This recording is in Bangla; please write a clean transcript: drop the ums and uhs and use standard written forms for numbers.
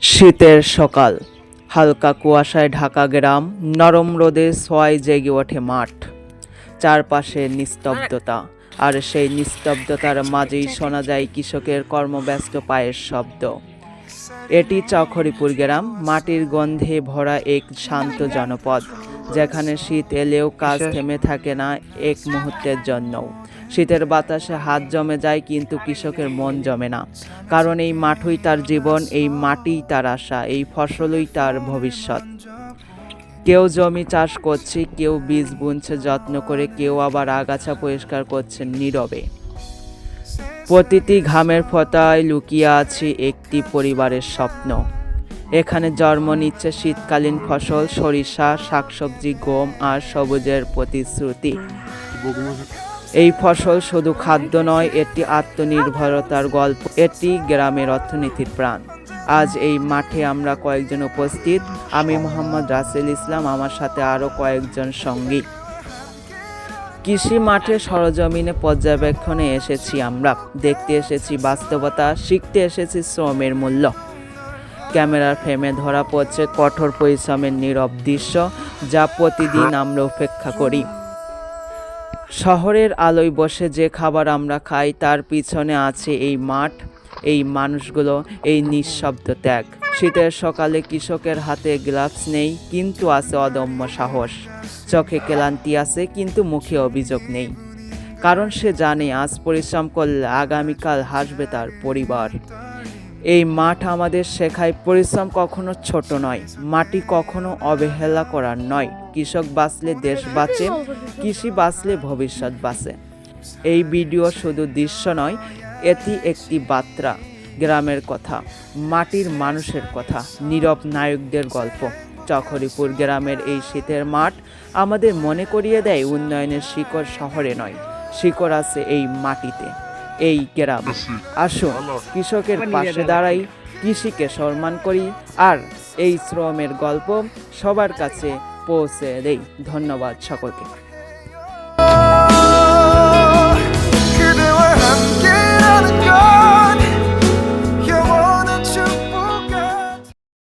শীতের সকাল, হালকা কুয়াশায় ঢাকা গ্রাম, নরম রোদে ছোঁয়ায় জেগে ওঠে মাঠ। চারপাশে নিস্তব্ধতা, আর সেই নিস্তব্ধতার মাঝেই শোনা যায় কৃষকের কর্মব্যস্ত পায়ের শব্দ। এটি চকরিপুর গ্রাম, মাটির গন্ধে ভরা এক শান্ত জনপদ, যেখানে শীত এলেও কাজ থেমে থাকে না এক মুহূর্তের জন্যও। শীতের বাতাসে হাত জমে যায়, কিন্তু কৃষকের মন জমে না, কারণ এই মাঠই তার জীবন, এই মাটিই তার আশা, এই ফসলই তার ভবিষ্যৎ। কেউ জমি চাষ করছে, কেউ বীজ বুনছে যত্ন করে, কেউ আবার আগাছা পরিষ্কার করছে নীরবে। প্রতিটি ঘামের ফোঁটায় লুকিয়ে আছে একটি পরিবারের স্বপ্ন। এখানে জন্ম নিচ্ছে শীতকালীন ফসল, সরিষা, শাকসবজি, গম আর সবুজের প্রতিশ্রুতি। এই ফসল শুধু খাদ্য নয়, এটি আত্মনির্ভরতার গল্প, এটি গ্রামের অর্থনীতির প্রাণ। আজ এই মাঠে আমরা কয়েকজন উপস্থিত। আমি মোহাম্মদ রাসেল ইসলাম, আমার সাথে আরও কয়েকজন সঙ্গী। কৃষি মাঠে সরজমিনে পর্যবেক্ষণে এসেছি আমরা, দেখতে এসেছি বাস্তবতা, শিখতে এসেছি শ্রমের মূল্য। ক্যামেরার ফ্রেমে ধরা পড়ছে কঠোর পরিশ্রমের নীরব দৃশ্য, যা প্রতিদিন আমরা উপেক্ষা করি। শহরের আলোয় বসে যে খাবার আমরা খাই, তার পিছনে আছে এই মাঠ, এই মানুষগুলো, এই নিঃশব্দ ত্যাগ। শীতের সকালে কৃষকের হাতে গ্লাভস নেই, কিন্তু আছে অদম্য সাহস। চোখে ক্লান্তি আছে, কিন্তু মুখে অভিযোগ নেই, কারণ সে জানে আজ পরিশ্রম করলে আগামীকাল হাসবে তার পরিবার। এই মাঠ আমাদের শেখায় পরিশ্রম কখনো ছোট নয়, মাটি কখনো অবহেলা করার নয়। কৃষক বাঁচলে দেশ বাঁচে, কৃষি বাঁচলে ভবিষ্যৎ বাঁচে। এই ভিডিও শুধু দৃশ্য নয়, এটি একটি বার্তা, গ্রামের কথা, মাটির মানুষের কথা, নীরব নায়কদের গল্প। চকরিপুর গ্রামের এই শীতের মাঠ আমাদের মনে করিয়ে দেয় উন্নয়নের শিকড় শহরে নয়, শিকড় আছে এই মাটিতে, এই গ্রাম। আসুন কৃষকের পাশে দাঁড়াই, কৃষিকে সম্মান করি, আর এই শ্রমের গল্প সবার কাছে পৌঁছে দেই। ধন্যবাদ সকলকে।